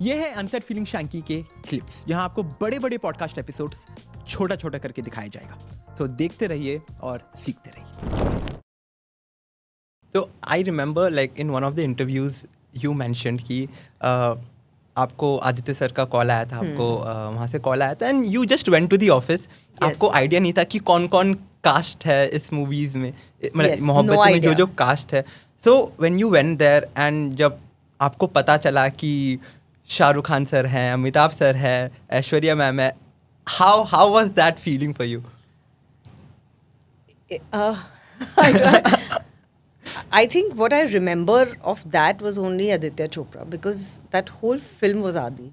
ये है unset feeling Shanky के क्लिप्स, जहां आपको बड़े बड़े पॉडकास्ट एपिसोड्स छोटा छोटा करके दिखाया जाएगा। तो देखते रहिए और सीखते रहिए। तो I remember like in one of the interviews you mentioned कि आपको आदित्य सर का कॉल आया था, आपको वहाँ से कॉल आया था and you just went to the office. आपको आइडिया नहीं था कि कौन कौन कास्ट है इस मूवीज में, मतलब मोहब्बत में जो जो कास्ट है। So when you went there and जब आपको पता चला कि शाहरुख खान सर हैं, अमिताभ सर है, ऐश्वर्या मैम है, how was that feeling for you? I think what I remember of that was only Aditya Chopra, because that whole film was Adi.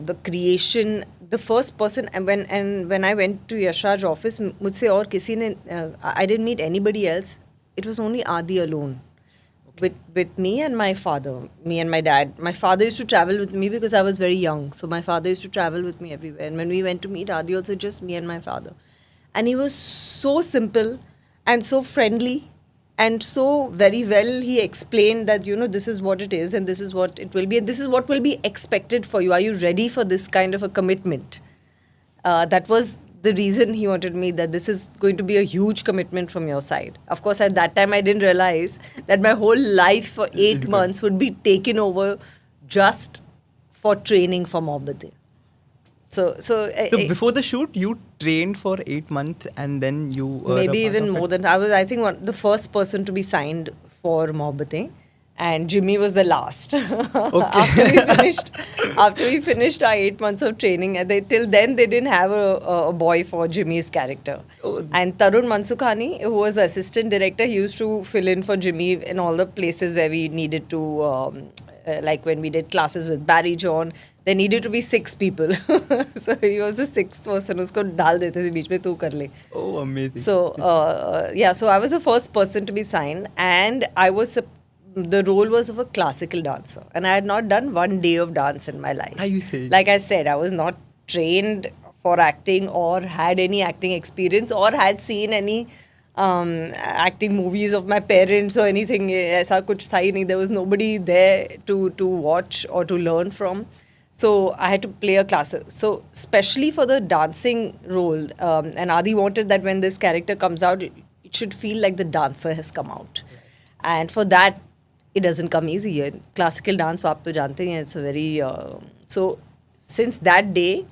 The creation, the first person, and when I went to Yashraj office, mujhse aur kisi ne, I didn't meet anybody else. It was only Adi alone. Okay. With me and my father, me and my dad. My father used to travel with me because I was very young, so my father used to travel with me everywhere. And when we went to meet Adi, also just me and my father. And he was so simple and so friendly. And so very well he explained that, you know, this is what it is and this is what it will be and this is what will be expected for you. Are you ready for this kind of a commitment? That was the reason he wanted me, that this is going to be a huge commitment from your side. Of course, at that time I didn't realize that my whole life for 8 months would be taken over just for training for Mohabbatein. So before the shoot, you trained for 8 months and then you were maybe even more than I was. I think the first person to be signed for Mohabbatein, and Jimmy was the last. Okay. after we finished our 8 months of training, and till then they didn't have a boy for Jimmy's character. Oh. And Tarun Mansukhani, who was the assistant director, he used to fill in for Jimmy in all the places where we needed to. Like when we did classes with Barry John, there needed to be 6 people. So he was the 6th person. Usko dal dete the beech mein, tu kar le. Oh, amazing. So so I was the first person to be signed, and the role was of a classical dancer, and I had not done one day of dance in my life. Are you saying? Like I said, I was not trained for acting or had any acting experience or had seen any acting movies of my parents or anything. ऐसा कुछ था ही नहीं. There was nobody there to watch or to learn from. So I had to play a class. So especially for the dancing role, and Adi wanted that when this character comes out, it should feel like the dancer has come out. And for that, it doesn't come easy. Classical dance, आप तो जानते हैं, it's a very so since that day.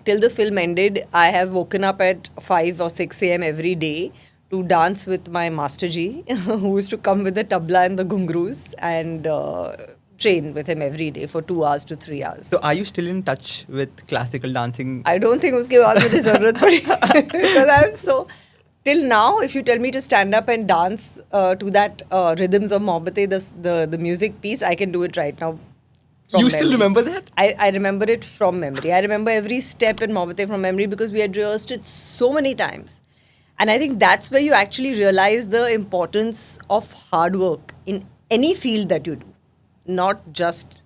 Till the film ended, I have woken up at 5 or 6 a.m. every day to dance with my Master Ji, who used to come with the tabla and the ghungroos, and train with him every day for 2 hours to 3 hours. So are you still in touch with classical dancing? I don't think uske baad mujhe zarurat padi, because I'm so. Till now, if you tell me to stand up and dance to that rhythms of Mohabbatein, the music piece, I can do it right now. You still remember that? I remember it from memory. I remember every step in Mohabbatein from memory because we had rehearsed it so many times. And I think that's where you actually realize the importance of hard work in any field that you do. Not just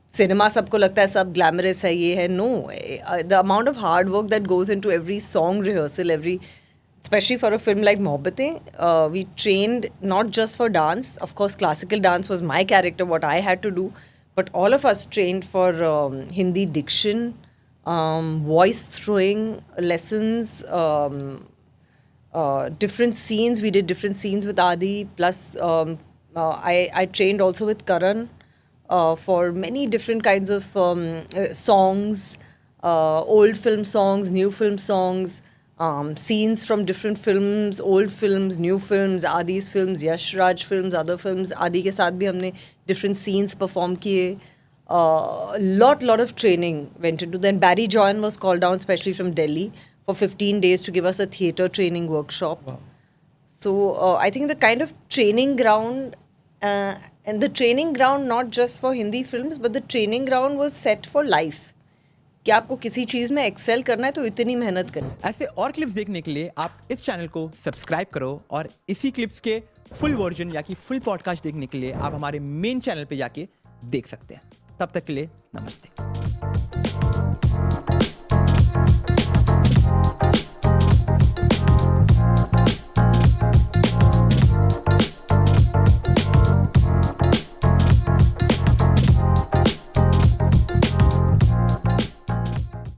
cinema, sabko lagta hai sab glamorous hai, ye hai. No, the amount of hard work that goes into every song rehearsal, especially for a film like Mohabbatein, we trained not just for dance. Of course, classical dance was my character, what I had to do. But all of us trained for Hindi diction, voice throwing lessons, different scenes. We did different scenes with Adi. Plus, I trained also with Karan for many different kinds of songs, old film songs, new film songs, scenes from different films, old films, new films, Adi's films, Yash Raj films, other films. Adi ke saath bhi humne different scenes perform kiye. Lot of training went into. Then Barry John was called down, especially from Delhi, for 15 days to give us a theatre training workshop. Wow. So I think the kind of training ground, and the training ground not just for Hindi films, but the training ground was set for life. कि आपको किसी चीज़ में Excel करना है तो इतनी मेहनत करनी। ऐसे और क्लिप्स देखने के लिए आप इस चैनल को सब्सक्राइब करो, और इसी क्लिप्स के फुल वर्जन या कि फुल पॉडकास्ट देखने के लिए आप हमारे मेन चैनल पे जाके देख सकते हैं। तब तक के लिए नमस्ते।